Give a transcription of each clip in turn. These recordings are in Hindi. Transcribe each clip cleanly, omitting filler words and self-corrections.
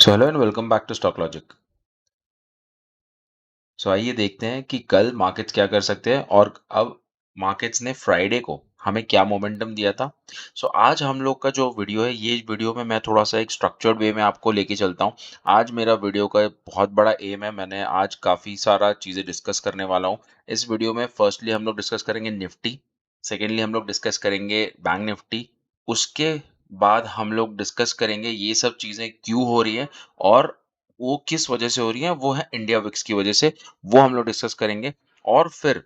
So hello and welcome back to Stock Logic. So आइए देखते हैं कि कल मार्केट्स क्या कर सकते हैं और अब मार्केट्स ने फ्राइडे को हमें क्या मोमेंटम दिया था। सो आज हम लोग का जो वीडियो है, ये वीडियो में मैं थोड़ा सा एक स्ट्रक्चर्ड वे में आपको लेके चलता हूँ। आज मेरा वीडियो का एक बहुत बड़ा एम है, मैंने आज काफ़ी सारा चीज़ें डिस्कस करने वाला हूँ इस वीडियो में। फर्स्टली हम लोग डिस्कस करेंगे निफ्टी, सेकेंडली हम लोग डिस्कस करेंगे बैंक निफ्टी, उसके बाद हम लोग डिस्कस करेंगे ये सब चीज़ें क्यों हो रही है और वो किस वजह से हो रही है, वो है इंडिया विक्स की वजह से। वो हम लोग डिस्कस करेंगे और फिर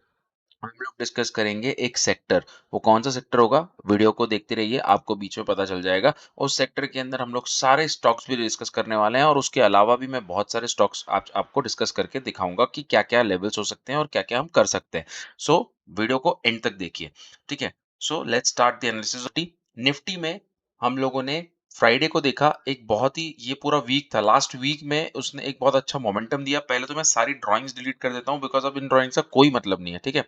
हम लोग डिस्कस करेंगे एक सेक्टर। वो कौन सा सेक्टर होगा, वीडियो को देखते रहिए, आपको बीच में पता चल जाएगा। उस सेक्टर के अंदर हम लोग सारे स्टॉक्स भी डिस्कस करने वाले हैं और उसके अलावा भी मैं बहुत सारे स्टॉक्स आपको डिस्कस करके दिखाऊंगा कि क्या क्या लेवल्स हो सकते हैं और क्या क्या हम कर सकते हैं। सो वीडियो को एंड तक देखिए, ठीक है। So let's start the analysis of Nifty में। हम लोगों ने फ्राइडे को देखा, एक बहुत ही, ये पूरा वीक था, लास्ट वीक में उसने एक बहुत अच्छा मोमेंटम दिया। पहले तो मैं सारी ड्राइंग्स डिलीट कर देता हूँ बिकॉज अब इन ड्राइंग्स का कोई मतलब नहीं है, ठीक है।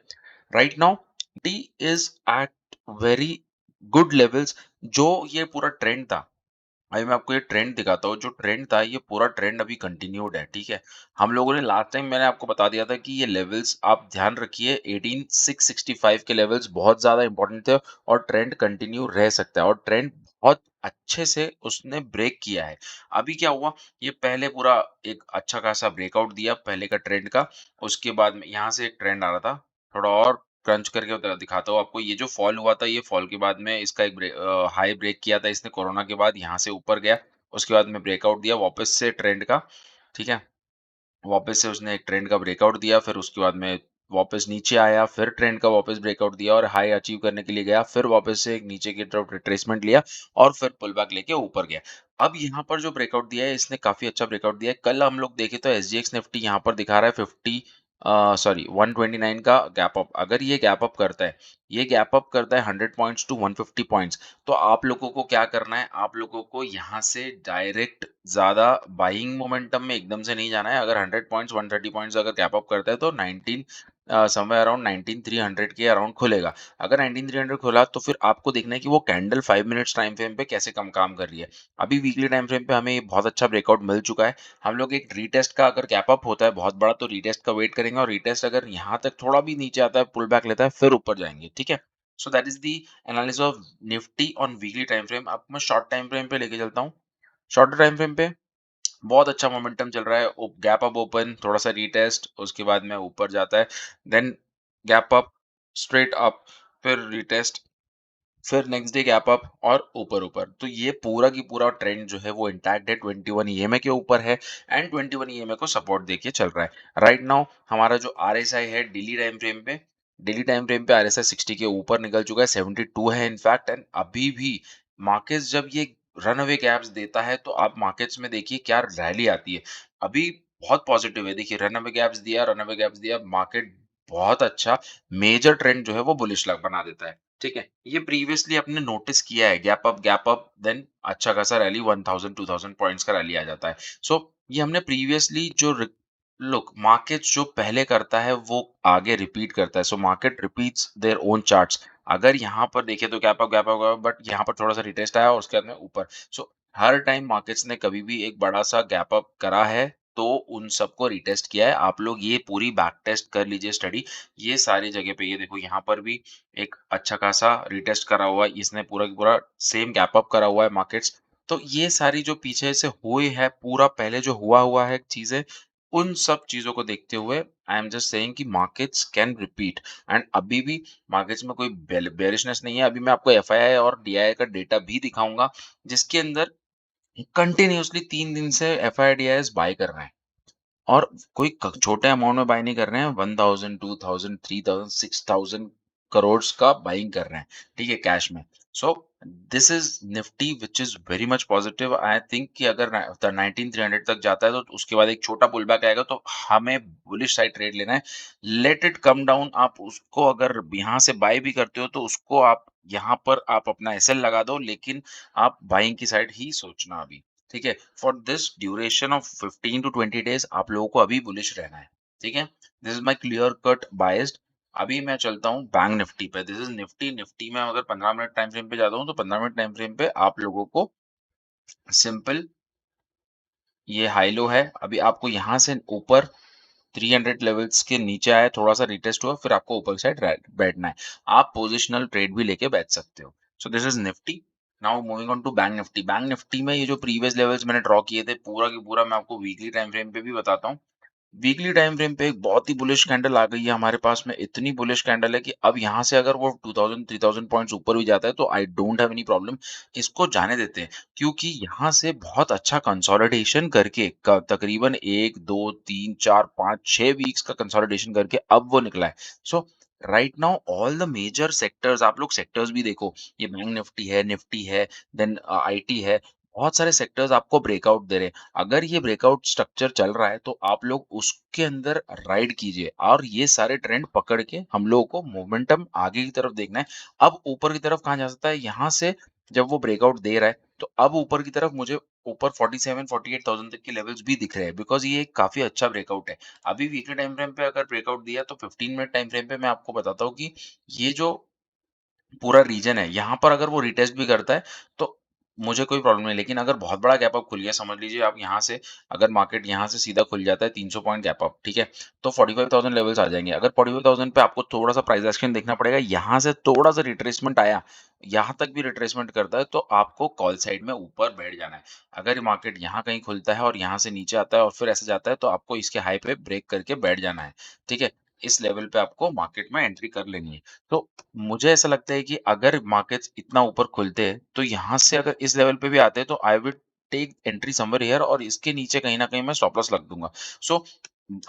Right now it is at very good levels. जो ये पूरा ट्रेंड था, अभी मैं आपको ये ट्रेंड दिखाता हूँ। जो ट्रेंड था, ये पूरा ट्रेंड अभी कंटिन्यूड है, ठीक है। हम लोगों ने लास्ट टाइम, मैंने आपको बता दिया था कि ये लेवल्स आप ध्यान रखिए, 18665 के लेवल्स बहुत ज्यादा इंपॉर्टेंट थे और ट्रेंड कंटिन्यू रह सकता है और ट्रेंड बहुत अच्छे से उसने ब्रेक किया है। अभी क्या हुआ, ये पहले पूरा एक अच्छा खासा ब्रेकआउट दिया पहले का ट्रेंड का। उसके बाद में यहाँ से एक ट्रेंड आ रहा था, थोड़ा और क्रंच करके दिखाता हूँ आपको। ये जो फॉल हुआ था, ये फॉल के बाद में इसका एक हाई ब्रेक किया था इसने कोरोना के बाद, यहाँ से ऊपर गया। उसके बाद में ब्रेकआउट दिया वापस से ट्रेंड का, ठीक है। वापस से उसने एक ट्रेंड का ब्रेकआउट दिया, फिर उसके बाद में वापस नीचे आया, फिर ट्रेंड का वापस ब्रेकआउट दिया और हाई अचीव करने के लिए गया, फिर वापस से एक नीचे की तरफ रिट्रेसमेंट लिया और फिर पुल बैक लेके ऊपर गया। अब यहाँ पर जो ब्रेकआउट दिया है, इसने काफी अच्छा ब्रेकआउट दिया है। कल हम लोग देखे तो एसजीएक्स निफ्टी यहाँ पर दिखा रहा है 129 का गैप अप। अगर ये गैप अप करता है, ये गैप अप करता है 100 पॉइंट्स टू 150 पॉइंट्स, तो आप लोगों को क्या करना है, आप लोगों को यहाँ से डायरेक्ट ज्यादा बाइंग मोमेंटम में एकदम से नहीं जाना है। अगर 100 पॉइंट्स 130 पॉइंट्स अगर गैप अप करता है तो 19 समवेयर अराउंड 19300 के अराउंड खुलेगा। अगर 19300 खुला तो फिर आपको देखना है कि वो कैंडल 5 मिनट्स टाइम फ्रेम पे कैसे कम काम कर रही है। अभी वीकली टाइम फ्रेम पे हमें ये बहुत अच्छा ब्रेकआउट मिल चुका है। हम लोग एक रीटेस्ट का, अगर गैप अप होता है बहुत बड़ा, तो रीटेस्ट का वेट करेंगे और रीटेस्ट अगर यहाँ तक थोड़ा भी नीचे आता है, पुल बैक लेता है, फिर ऊपर जाएंगे, ठीक है। So that is the analysis of Nifty on weekly time frame. अब मैं शॉर्ट टाइम फ्रेम पे लेके चलता हूँ। शॉर्टर टाइम फ्रेम पे बहुत अच्छा मोमेंटम चल रहा है। गैप अप ओपन, थोड़ा सा रीटेस्ट, उसके बाद में ऊपर जाता है, then gap up, straight up, फिर रीटेस्ट, फिर नेक्स्ट डे गैप अप और ऊपर ऊपर। तो ये पूरा की पूरा ट्रेंड जो है वो इंटैक्ट है, 21 ईएमए के ऊपर है एंड 21 ईएमए को सपोर्ट देके चल रहा है। राइट नाउ हमारा जो आरएसआई है डेली टाइम फ्रेम पे, डेली टाइम फ्रेम पे आरएसआई 60 के ऊपर निकल चुका है, 72 है इनफैक्ट। एंड अभी भी मार्केट्स जब ये रन अवे गैप्स देता है तो आप मार्केट्स में देखिए क्या रैली आती है। अभी बहुत पॉजिटिव है, देखिए रन अवे गैप्स दिया, रन अवे गैप्स दिया, मार्केट बहुत अच्छा मेजर ट्रेंड जो है वो बुलिश लग बना देता है, ठीक है। ये प्रीवियसली आपने नोटिस किया है, गैप अप देन अच्छा खासा रैली 1000 2000 पॉइंट्स का रैली आ जाता है। सो ये हमने प्रीवियसली जो लुक मार्केट जो पहले करता है वो आगे रिपीट करता है। So market repeats their own charts. अगर यहाँ पर देखें तो गैप अप बट यहाँ पर थोड़ा सा रिटेस्ट आया और उसके बाद में ऊपर। सो हर टाइम मार्केट्स ने कभी भी एक बड़ा सा गैप अप करा है तो उन सबको रिटेस्ट किया है। आप लोग ये पूरी बैक टेस्ट कर लीजिए स्टडी, ये सारी जगह पे। ये देखो यहाँ पर भी एक अच्छा खासा रिटेस्ट करा हुआ है, इसने पूरा की पूरा सेम गैप अप करा हुआ है मार्केट्स। तो ये सारी जो पीछे से हुए है, पूरा पहले जो हुआ हुआ है चीजें, उन सब चीजों को देखते हुए आई एम जस्ट सेइंग कि मार्केट्स कैन रिपीट। एंड अभी भी मार्केट्स में कोई बेरिशनेस नहीं है। अभी मैं आपको एफआईआई और डीआईआई का डेटा भी दिखाऊंगा जिसके अंदर कंटिन्यूअसली 3 दिन से एफआईआई बाय कर रहे हैं और कोई छोटे अमाउंट में बाय नहीं कर रहे हैं। 1000 2000 3000 6000 करोड़ का बाइंग कर रहे हैं, ठीक है, कैश में। So this is Nifty which is very much positive. I think कि अगर 19300 तक जाता है तो उसके बाद एक छोटा पुल बैक आएगा तो हमें बुलिश साइड ट्रेड लेना है। लेट इट कम डाउन, आप उसको अगर यहाँ से बाय भी करते हो तो उसको आप यहाँ पर आप अपना एसएल लगा दो, लेकिन आप बाइंग की साइड ही सोचना अभी, ठीक है। For this duration of 15 to 20 days आप लोगों को अभी बुलिश रहना है, ठीक है। This is my clear cut biased. अभी मैं चलता हूँ बैंक निफ्टी पे। This is Nifty. निफ्टी में अगर 15 मिनट टाइम फ्रेम पे जाता हूँ तो 15 मिनट टाइम फ्रेम पे आप लोगों को सिंपल ये हाई लो है, अभी आपको यहाँ से ऊपर 300 लेवल्स के नीचे आया, थोड़ा-सा रिटेस्ट हुआ, फिर आपको ऊपर की साइड रै बैठना है। आप पोज़िशनल ट्रेड भी लेके बैठ सकते हो। So this is Nifty. Now moving on to bank Nifty. Bank Nifty में ये जो प्रीवियस लेवल्स मैंने ड्रॉ किए थे, पूरा की पूरा मैं आपको वीकली टाइम फ्रेम पे भी बताता हूँ। वीकली टाइम फ्रेम पे एक बहुत ही बुलिश कैंडल आ गई है हमारे पास में, इतनी बुलिश कैंडल है कि अब यहाँ से अगर वो 2000 3000 पॉइंट्स ऊपर भी जाता है तो I don't have any problem, इसको जाने देते हैं। क्योंकि यहाँ से बहुत अच्छा कंसोलिडेशन करके तकरीबन 1 2 3 4 5 6 वीक्स का कंसोलिडेशन करके अब वो निकला है। So right now all the major sectors, आप लोग सेक्टर्स भी देखो, ये बैंक निफ्टी है, देन आईटी है, बहुत सारे सेक्टर्स आपको ब्रेकआउट दे रहे हैं। अगर ये ब्रेकआउट स्ट्रक्चर चल रहा है तो आप लोग उसके अंदर राइड कीजिए, और ये सारे ट्रेंड पकड़ के हम लोगों को मोमेंटम आगे की तरफ देखना है। अब ऊपर की तरफ कहाँ जा सकता है, यहाँ से जब वो ब्रेकआउट दे रहा है तो अब ऊपर की तरफ मुझे ऊपर 47-48,000 तक के लेवल्स भी दिख रहे हैं, बिकॉज ये एक काफी अच्छा ब्रेकआउट है। अभी वीकली टाइम फ्रेम पे अगर ब्रेकआउट दिया तो 15 मिनट टाइम फ्रेम पे मैं आपको बताता हूँ कि ये जो पूरा रीजन है, यहाँ पर अगर वो रिटेस्ट भी करता है, तो मुझे कोई प्रॉब्लम नहीं। लेकिन अगर बहुत बड़ा गैप अप खुल गया, समझ लीजिए आप यहाँ से, अगर मार्केट यहाँ से सीधा खुल जाता है 300 पॉइंट गैप अप, ठीक है? तो 45,000 लेवल्स आ जाएँगे। अगर 45,000 पे आपको थोड़ा-सा प्राइस एक्शन देखना पड़ेगा, यहाँ से थोड़ा-सा रिट्रेसमेंट आया, यहाँ तक भी रिट्रेसमेंट करता है, तो आपको कॉल साइड में ऊपर बैठ जाना है। अगर मार्केट यहाँ कहीं खुलता है और यहाँ से नीचे आता है और फिर ऐसे जाता है, तो आपको इसके हाई पे ब्रेक करके बैठ जाना है, ठीक है? इस लेवल पे आपको मार्केट में एंट्री कर लेनी है। तो मुझे ऐसा लगता है कि अगर मार्केट्स इतना ऊपर खुलते हैं, तो यहाँ से अगर इस लेवल पे भी आते हैं, तो I will take entry somewhere here, और इसके नीचे कहीं न कहीं मैं स्टॉप लॉस रख दूँगा। सो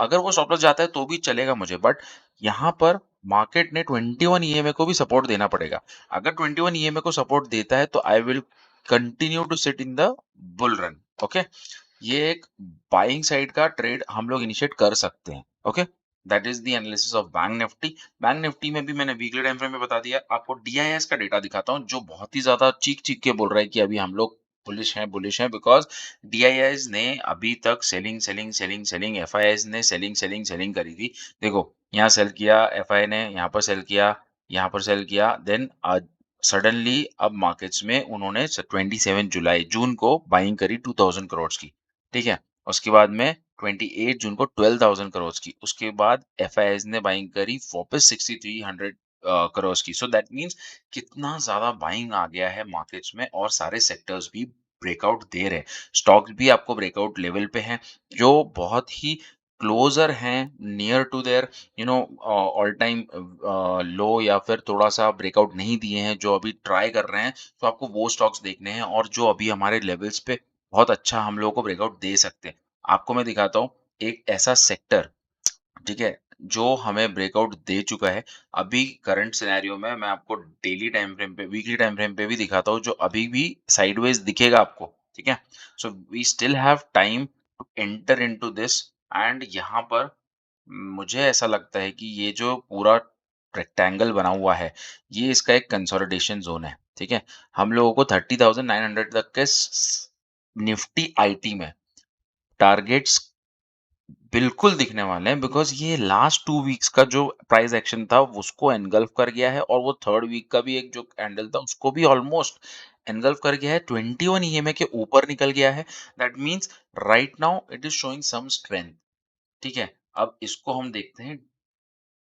अगर वो स्टॉप लॉस जाता है तो भी चलेगा मुझे, बट यहाँ पर मार्केट ने 21 ईएमए को भी सपोर्ट देना पड़ेगा। अगर 21 ईएमए को सपोर्ट देता है तो I will continue to sit in the bull run, okay? ये एक बाइंग साइड का ट्रेड हम लोग इनिशिएट कर सकते हैं, okay? That is the analysis of bank Nifty. Bank Nifty में भी मैंने वीकली टाइम फ्रेम में बता दिया। आपको डीआईएस का डेटा दिखाता हूँ, जो बहुत ही ज़्यादा चीख-चीख के बोल रहा है कि अभी हम लोग बुलिश हैं, बिकॉज़ डीआईएस ने अभी तक सेलिंग, सेलिंग, सेलिंग, सेलिंग, एफआईआईज़ ने सेलिंग, सेलिंग, सेलिंग करी थी। देखो, यहाँ सेल किया, एफआई ने यहाँ पर सेल किया, यहाँ पर सेल किया, देन सडनली अब मार्केट्स में उन्होंने 27 जून को बाइंग करी 2000 करोड़ की, ठीक है? उसके बाद में 28 जून को 12,000 करोड़ की, उसके बाद एफआईआईज़ ने बाइंग करी वापस 6300 करोड़ की। सो दैट मीन्स कितना ज़्यादा बाइंग आ गया है मार्केट्स में, और सारे सेक्टर्स भी ब्रेकआउट दे रहे हैं। स्टॉक्स भी आपको ब्रेकआउट लेवल पे हैं, जो बहुत ही क्लोज़र हैं near to their all time low, या फिर थोड़ा-सा ब्रेकआउट नहीं दिए हैं, जो अभी ट्राई कर रहे हैं, तो आपको वो स्टॉक्स देखने हैं, और जो अभी हमारे लेवल्स पे बहुत अच्छा हम लोगों को ब्रेकआउट दे सकते हैं। आपको मैं दिखाता हूँ एक ऐसा सेक्टर, ठीक है, जो हमें ब्रेकआउट दे चुका है। अभी करंट सिनेरियो में मैं आपको डेली टाइम फ्रेम पे, वीकली टाइम फ्रेम पे भी दिखाता हूँ, जो अभी भी साइडवेज दिखेगा आपको, ठीक है? So we still have time to enter into this, and यहाँ पर मुझे ऐसा लगता है कि ये जो पूरा रेक्टेंगल बना हुआ है, ये इसका एक कंसोलिडेशन ज़ोन है, ठीक है? हम लोगों को 30,900 तक के निफ्टी आईटी में टारगेट्स बिल्कुल दिखने वाले हैं, बिकॉज़ ये लास्ट 2 वीक्स का जो प्राइस एक्शन था उसको एनगल्फ कर गया है, और वो 3rd वीक का भी एक जो कैंडल था उसको भी ऑलमोस्ट एनगल्फ कर गया है। 21 ईएमए के ऊपर निकल गया है। That means right now it is showing some strength, ठीक है? अब इसको हम देखते हैं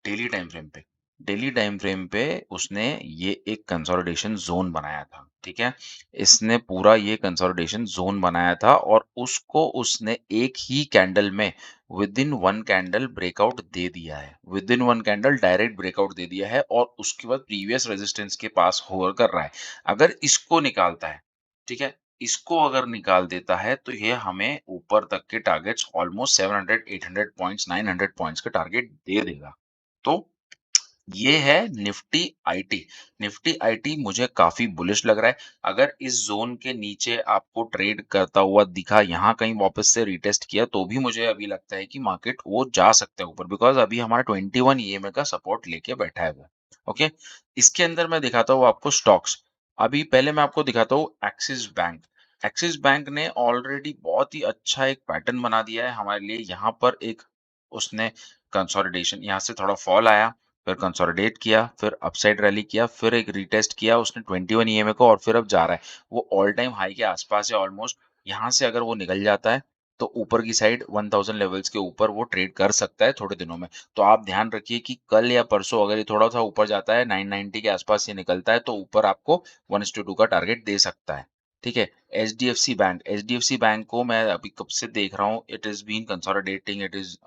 डेली टाइम फ्रेम पे। डेली टाइम फ्रेम पे उसने ये एक कंसोलिडेशन ज़ोन बनाया था, ठीक है? इसने पूरा ये कंसोलिडेशन ज़ोन बनाया था, और उसको उसने एक ही कैंडल में विदिन 1 कैंडल ब्रेकआउट दे दिया है। विदिन 1 कैंडल डायरेक्ट ब्रेकआउट दे दिया है, और उसके बाद प्रीवियस रेजिस्टेंस के पास होवर कर रहा है। अगर इसको निकालता है, ठीक है? इसको अगर निकाल देता है तो ये हमें ऊपर तक के टारगेट्स ऑलमोस्ट 700, 800 पॉइंट्स, 900 पॉइंट्स के टारगेट दे देगा। तो ये है निफ्टी आईटी। निफ्टी आईटी मुझे काफ़ी बुलिश लग रहा है। अगर इस ज़ोन के नीचे आपको ट्रेड करता हुआ दिखा, यहाँ कहीं वापस से रिटेस्ट किया, तो भी मुझे अभी लगता है कि मार्केट वो जा सकता है ऊपर, बिकॉज़ अभी हमारा 21 ईएमए का सपोर्ट लेके बैठा है वो। ओके? इसके अंदर मैं दिखाता हूँ आपको स्टॉक्स। अभी पहले मैं आपको दिखाता हूँ एक्सिस बैंक। एक्सिस बैंक ने ऑलरेडी बहुत ही अच्छा एक पैटर्न बना दिया है हमारे लिए। यहाँ पर एक उसने कंसोलिडेशन, यहाँ से थोड़ा फॉल आया, फिर कंसोलिडेट किया, फिर अपसाइड रैली किया, फिर एक रीटेस्ट किया उसने 21 ईएमए को, और फिर अब जा रहा है। वो ऑल टाइम हाई के आसपास है ऑलमोस्ट। यहाँ से अगर वो निकल जाता है, तो ऊपर की साइड 1000 लेवल्स के ऊपर वो ट्रेड कर सकता है थोड़े दिनों में। तो आप ध्यान रखिए कि कल या परसों अगर ये थोड़ा-सा ऊपर जाता है, 990 के आस-पास ये निकलता है, तो ऊपर आपको 1:2 का टारगेट दे सकता है। ठीक है? एचडीएफसी बैंक को मैं अभी कब से देख रहा हूँ, it is been consolidating, it is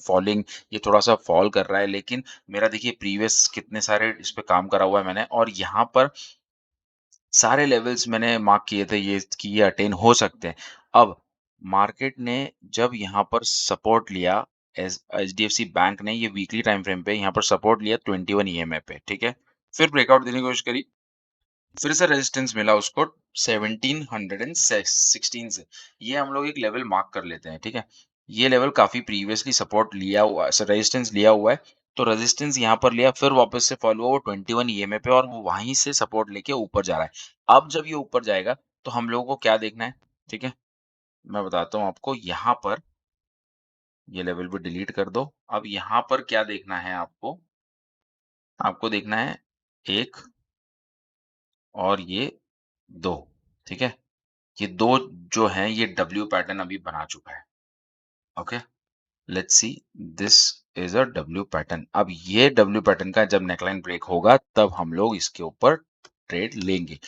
falling, ये थोड़ा-सा फॉल कर रहा है, लेकिन मेरा देखिए प्रीवियस कितने सारे इस पे काम करा हुआ है मैंने, और यहाँ पर सारे लेवल्स मैंने मार्क किए थे ये कि ये अटेन हो सकते हैं। अब मार्केट ने जब यहाँ पर सपोर्ट लिया, एचडीएफसी बैंक ने ये वीकली टाइम फ्रेम पे यहाँ पर सपोर्ट लिया 21 ईएमए पे, ठीक है? फिर ब्रेकआउट देने की कोशिश करी, फिर से रेजिस्टेंस मिला उसको 1716 से। ये हम लोग एक लेवल मार्क कर लेते हैं, ठीक है? ये लेवल काफ़ी प्रीवियसली सपोर्ट लिया हुआ है, रेजिस्टेंस लिया हुआ है, तो रेजिस्टेंस यहाँ पर लिया, फिर वापस से फॉलो हुआ वो 21 ईएमए पे, और वो वहीं से सपोर्ट लेके ऊपर जा रहा है। अब जब ये ऊपर जाएगा, तो हम लोगों को क्या देखना है, ठीक है? मैं बताता हूँ आपको, यहाँ पर ये लेवल भी डिलीट कर दो। अब यहाँ पर क्या देखना है आपको? आपको देखना है 1 और ये 2, ठीक है? ये 2 जो हैं, ये डब्ल्यू पैटर्न अभी बना चुका है। Okay, let's see, this is a W pattern. अब ये डब्ल्यू पैटर्न का जब नेकलाइन ब्रेक होगा, तब हम लोग इसके ऊपर ट्रेड लेंगे।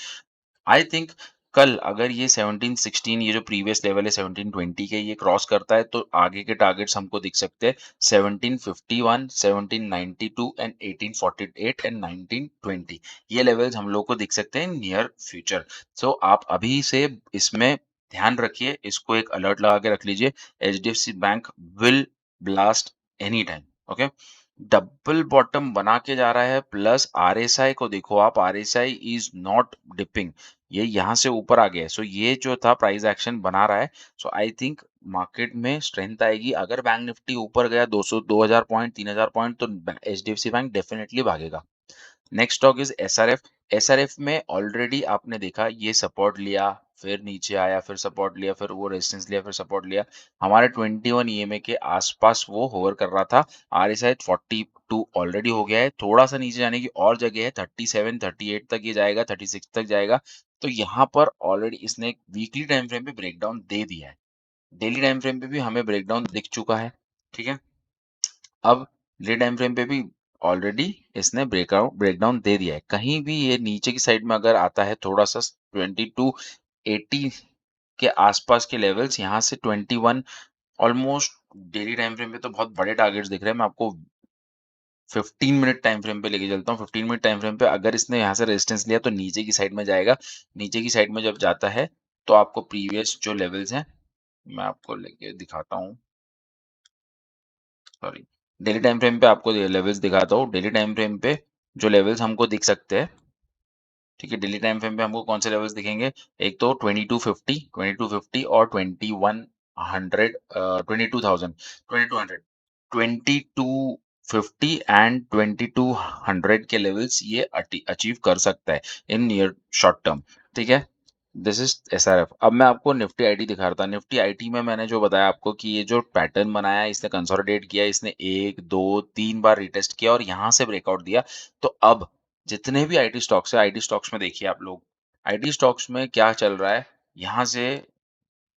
आई थिंक कल अगर ये 1716, ये जो प्रीवियस लेवल है 1720 के, ये क्रॉस करता है, तो आगे के टारगेट्स हमको दिख सकते हैं 1751, 1792 एंड 1848 एंड 1920। ये लेवल्स हम लोग को दिख सकते हैं नियर फ्यूचर। सो आप अभी से इसमें ध्यान रखिए, इसको एक अलर्ट लगा के रख लीजिए। HDFC bank will blast any time. Okay, double bottom बना के जा रहा है, प्लस आरएसआई को देखो आप, आरएसआई इज नॉट डिपिंग, ये यहाँ से ऊपर आ गया है। सो ये जो था प्राइस एक्शन बना रहा है। सो आई थिंक मार्केट में स्ट्रेंथ आएगी। अगर बैंक निफ्टी ऊपर गया 200 2000 पॉइंट 3000 पॉइंट, तो एचडीएफसी बैंक डेफिनेटली भागेगा। Next stock is SRF. SRF में ऑलरेडी आपने देखा, ये सपोर्ट लिया, फिर नीचे आया, फिर सपोर्ट लिया, फिर वो रेजिस्टेंस लिया, फिर सपोर्ट लिया, हमारे 21 ईएमए के आसपास वो होवर कर रहा था। आरएसआई 42 ऑलरेडी हो गया है, थोड़ा सा नीचे जाने की और जगह है, 37 38 तक ये जाएगा, 36 तक जाएगा। तो यहाँ पर ऑलरेडी इसने एक वीकली टाइम फ्रेम पे ब्रेकडाउन दे दिया है, डेली टाइम फ्रेम पे भी हमें ब्रेकडाउन दिख चुका है, ठीक है? अब डे टाइम फ्रेम पे भी ऑलरेडी इसने ब्रेकडाउन दे दिया है। कहीं भी ये नीचे की साइड में अगर आता है थोड़ा-सा, 2280 के आसपास के लेवल्स, यहाँ से 21 ऑलमोस्ट डेली टाइम फ्रेम पे तो बहुत बड़े टारगेट्स दिख रहे हैं। मैं आपको 15 मिनट टाइम फ्रेम पे लेके चलता हूँ। 15 मिनट टाइम फ्रेम पे अगर इसने यहाँ से रेजिस्टेंस लिया, तो नीचे की साइड में जाएगा। नीचे की साइड में जब जाता है, तो आपको प्रीवियस जो लेवल्स हैं, मैं आपको लेके दिखाता हूँ। सॉरी, डेली टाइम फ्रेम पे आपको लेवल्स दिखाता हूँ। डेली टाइम फ्रेम पे जो लेवल्स हमको दिख सकते हैं, ठीक है? डेली टाइम फ्रेम पे हमको कौन से लेवल्स दिखेंगे? एक तो 2250 और 2100, 22,000, 2200, 2250 एंड 2200 के लेवल्स ये अचीव कर सकता है इन नियर शॉर्ट टर्म, ठीक है? This is SRF. अब मैं आपको निफ्टी आईटी दिखा रहा था। निफ्टी आईटी में मैंने जो बताया आपको कि ये जो पैटर्न बनाया है, इसने कंसोलिडेट किया, इसने 1 2 3 बार रिटेस्ट किया और यहाँ से ब्रेकआउट दिया। तो अब जितने भी आईटी स्टॉक्स है, आईटी स्टॉक्स में देखिए आप लोग, आईटी स्टॉक्स में क्या चल रहा है, यहाँ से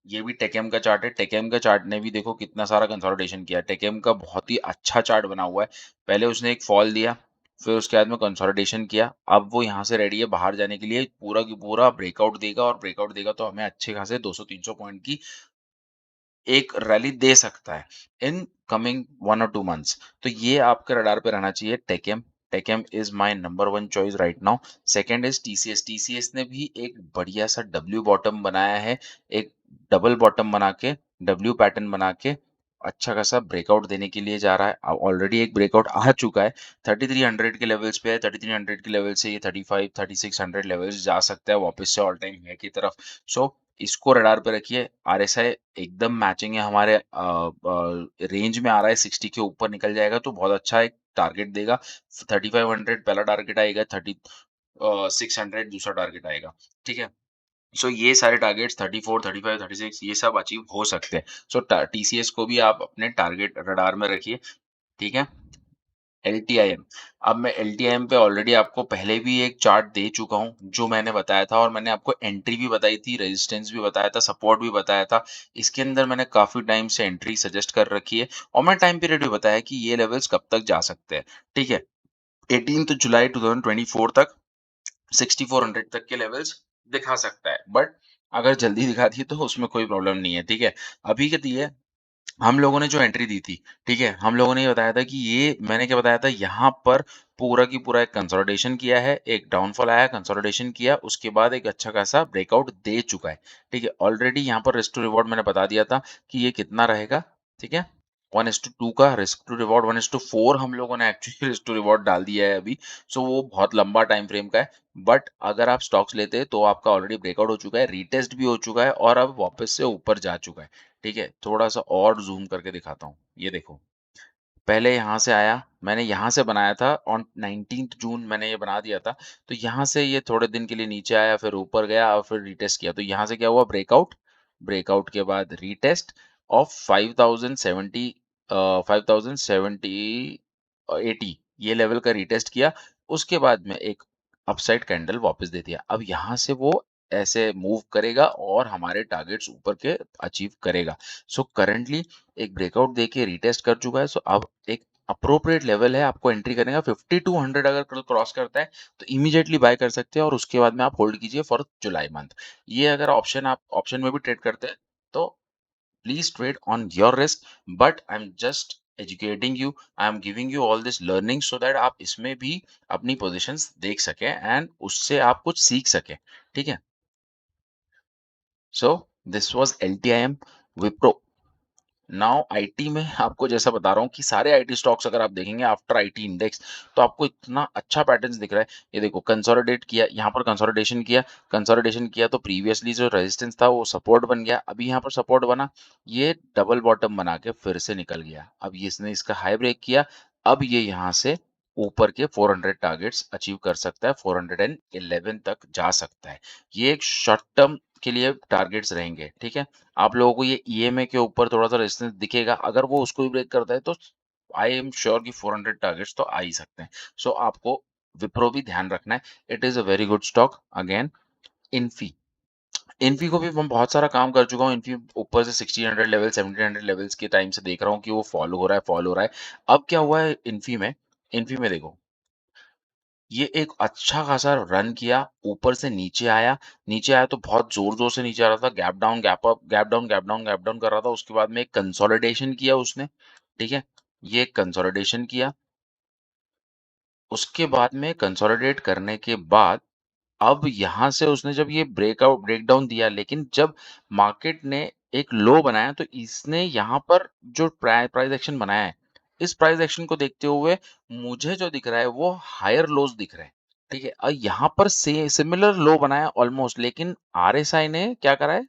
ये भी टेकेम का चार्ट है। टेकेम का चार्ट ने भी देखो कितना सारा कंसोलिडेशन किया। टेकेम का बहुत ही अच्छा चार्ट बना हुआ है। पहले उसने एक फॉल दिया, फिर उसके बाद में कंसोलिडेशन किया। अब वो यहाँ से रेडी है बाहर जाने के लिए, पूरा की पूरा ब्रेकआउट देगा, और ब्रेकआउट देगा तो हमें अच्छे खासे 200-300 पॉइंट की एक रैली दे सकता है इन कमिंग 1 और 2 मंथ्स। तो ये आपके रडार पे रहना चाहिए TechM. TechM is my number 1 choice right now. Second is TCS. TCS ने भी एक बढ़िया सा डब्ल्यू बॉटम बनाया है, एक डबल बॉटम बना के, डब्ल्यू पैटर्न बना के अच्छा खासा ब्रेकआउट देने के लिए जा रहा है। ऑलरेडी एक ब्रेकआउट आ चुका है, 3300 के लेवल्स पे है। 3300 के लेवल से ये 35 3600 लेवल्स जा सकता है वापस से ऑल टाइम हाई की तरफ। सो इसको रडार पे रखिए। आरएसआई एकदम मैचिंग है हमारे, रेंज में आ रहा है, 60 के ऊपर निकल जाएगा तो बहुत अच्छा एक टारगेट देगा। 3500 पहला टारगेट आएगा, 600 दूसरा टारगेट आएगा, ठीक है? सो ये सारे टारगेट्स 34 35 36 ये सब अचीव हो सकते हैं। सो टीसीएस को भी आप अपने टारगेट रडार में रखिए, ठीक है? एलटीआईएम। अब मैं एलटीआईएम पे ऑलरेडी आपको पहले भी एक चार्ट दे चुका हूँ, जो मैंने बताया था और मैंने आपको एंट्री भी बताई थी, रेजिस्टेंस भी बताया था, सपोर्ट भी बताया था। इसके अंदर मैंने काफ़ी टाइम से एंट्री सजेस्ट कर रखी है और मैं टाइम पीरियड भी बताया कि ये लेवल्स कब तक जा सकते हैं, ठीक है? 18th जुलाई 2024 तक 6400 तक के लेवल्स दिखा सकता है, बट अगर जल्दी दिखा दिए तो उसमें कोई प्रॉब्लम नहीं है, ठीक है? अभी क्या दिए हम लोगों ने जो एंट्री दी थी, ठीक है? हम लोगों ने ये बताया था कि ये मैंने क्या बताया था यहाँ पर पूरा की पूरा एक कंसोलिडेशन किया है, एक डाउनफॉल आया, कंसोलिडेशन किया, उसके बाद एक अच्छा खासा ब्रेकआउट दे चुका है, ठीक है? ऑलरेडी यहाँ पर रिस्क टू रिवॉर्ड मैंने बता दिया था कि ये कितना रहेगा, ठीक है? 1:2 का रिस्क टू रिवॉर्ड 1:4 हम लोगों ने एक्चुअली रिस्क टू रिवॉर्ड डाल दिया है अभी, सो वो बहुत लंबा टाइम फ्रेम का है। बट अगर आप स्टॉक्स लेते हैं तो आपका ऑलरेडी ब्रेकआउट हो चुका है, रीटेस्ट भी हो चुका है और अब वापस से ऊपर जा चुका है। ठीक है, थोड़ा-सा और ज़ूम करके दिखाता हूँ। ये देखो, पहले यहाँ से आया, मैंने यहाँ से बनाया था ऑन 19th जून मैंने ये बना दिया था। तो यहाँ से ये थोड़े दिन के लिए नीचे आया, फिर ऊपर गया और फिर रीटेस्ट किया। तो यहाँ से क्या हुआ ब्रेकआउट, ब्रेकआउट के बाद रीटेस्ट ऑफ 5070 5070 80 ये लेवल का रीटेस्ट किया। उसके बाद में एक अपसाइड कैंडल वापस दे दिया। अब यहाँ से वो ऐसे मूव करेगा और हमारे टारगेट्स ऊपर के अचीव करेगा। सो करंटली एक ब्रेकआउट देके रीटेस्ट कर चुका है, सो अब एक अप्रोप्रिएट लेवल है आपको एंट्री करने का 5200 अगर कल क्रॉस करता है तो इमीडिएटली बाय कर सकते हैं और उसके बाद में आप होल्ड कीजिए फॉर जुलाई मंथ। ये अगर ऑप्शन आप ऑप्शन में भी ट्रेड करते हैं तो please trade on your risk, but I am just educating you, I am giving you all this learning so that आप इसमें भी अपनी पोजिशंस देख सकें एंड उससे आप कुछ सीख सकें, ठीक है? So this was एलटीआईएम Wipro. Now IT में आपको जैसा बता रहा हूँ कि सारे आईटी स्टॉक्स अगर आप देखेंगे आफ्टर आईटी इंडेक्स तो आपको इतना अच्छा पैटर्न दिख रहा है। ये देखो कंसोलिडेट किया, यहाँ पर कंसोलिडेशन किया तो प्रीवियसली जो रेजिस्टेंस था वो सपोर्ट बन गया, अभी यहाँ पर सपोर्ट बना, ये डबल बॉटम बना के फिर से निकल गया। अब ये इसने इसका हाई ब्रेक किया, अब ये यहाँ से ऊपर के 400 टारगेट्स अचीव कर सकता है, 411 तक जा सकता है। ये एक शॉर्ट टर्म के लिए टारगेट्स रहेंगे, ठीक है? आप लोगों को ये ईएमए के ऊपर थोड़ा-सा रेजिस्टेंस दिखेगा, अगर वो उसको भी ब्रेक करता है तो आई एम श्योर कि 400 टारगेट्स तो आ ही सकते हैं। सो आपको विप्रो भी ध्यान रखना है। It is a very good stock. Again Infy, Infy को भी मैं बहुत सारा काम कर चुका हूँ। इन्फी ऊपर से 1600 लेवल, 1700 लेवल्स के टाइम से देख रहा हूँ कि वो फॉलो हो रहा है, फॉलो हो रहा है। अब क्या हुआ है इन्फी में देखो ये एक अच्छा खासा रन किया, ऊपर से नीचे आया तो बहुत ज़ोर-ज़ोर से नीचे आ रहा था, gap down, gap up, gap down, gap down, gap down कर रहा था। उसके बाद में एक कंसोलिडेशन किया उसने, ठीक है? ये कंसोलिडेशन किया, उसके बाद में कंसोलिडेट करने के बाद अब यहाँ से उसने जब ये ब्रेकडाउन दिया, लेकिन जब मार्केट ने एक लो बनाया तो इसने यहाँ पर जो प्राइस एक्शन बनाया है, इस प्राइस एक्शन को देखते हुए मुझे जो दिख रहा है वो हायर लोज दिख रहे हैं, ठीक है? और यहाँ पर से सिमिलर लो बनाया ऑलमोस्ट, लेकिन आरएसआई ने क्या करा है,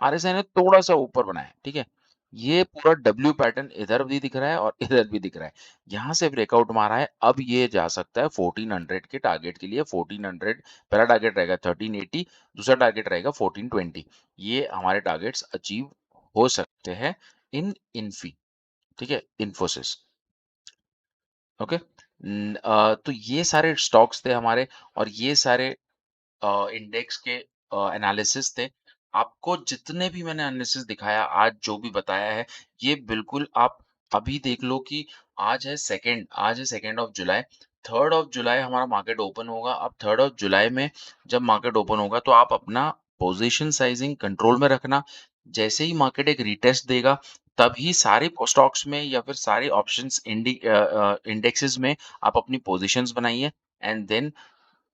आरएसआई ने थोड़ा-सा ऊपर बनाया है, ठीक है? ये पूरा डब्ल्यू पैटर्न इधर भी दिख रहा है और इधर भी दिख रहा है। यहाँ से ब्रेकआउट मारा है, अब ये जा सकता है 1400 के टारगेट के लिए। 1400 पहला टारगेट रहेगा 1380, दूसरा टारगेट रहेगा 1420। ये हमारे टारगेट्स अचीव हो सकते हैं इन इन्फी, ठीक है? इन्फोसिस, ओके? तो ये सारे स्टॉक्स थे हमारे और ये सारे इंडेक्स के एनालिसिस थे। आपको जितने भी मैंने एनालिसिस दिखाया, आज जो भी बताया है, ये बिल्कुल आप अभी देख लो कि आज है 2nd of July, 3rd of July हमारा मार्केट ओपन होगा। अब 3rd ऑफ जुलाई में जब मार्केट ओपन होगा तो आप अपना पोज़ीशन साइज़िंग कंट्रोल में रखना। जैसे ही मार्केट एक रीटेस्ट देगा, तभी सारे स्टॉक्स में या फिर सारे ऑप्शंस इंडेक्सेस में आप अपनी पोज़ीशंस बनाइए and then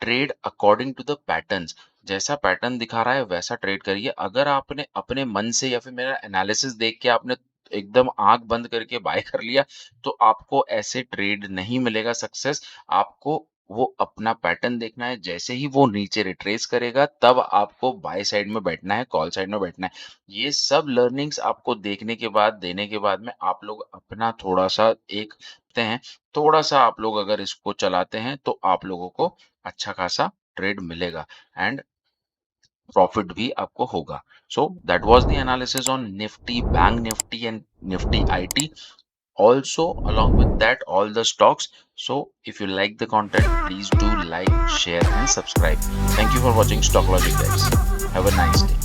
trade according to the patterns. जैसा पैटर्न दिखा रहा है वैसा ट्रेड करिए। अगर आपने अपने मन से या फिर मेरा एनालिसिस देख के आपने एकदम आँख बंद करके बाय कर लिया, तो आपको ऐसे ट्रेड नहीं मिलेगा सक्सेस। आपको वो अपना पैटर्न देखना है, जैसे ही वो नीचे रिट्रेस करेगा तब आपको बाय साइड में बैठना है, कॉल साइड में बैठना है। ये सब लर्निंग्स आपको देखने के बाद, देने के बाद में आप लोग अपना थोड़ा-सा एक हैं, थोड़ा-सा आप लोग अगर इसको चलाते हैं तो आप लोगों को अच्छा खासा ट्रेड मिलेगा एंड प्रॉफिट भी आपको होगा। So that was the analysis on Nifty, bank Nifty and Nifty IT. also along with that all the stocks. So if you like the content, please do like, share and subscribe. Thank you for watching Stock Logic, guys. Have a nice day.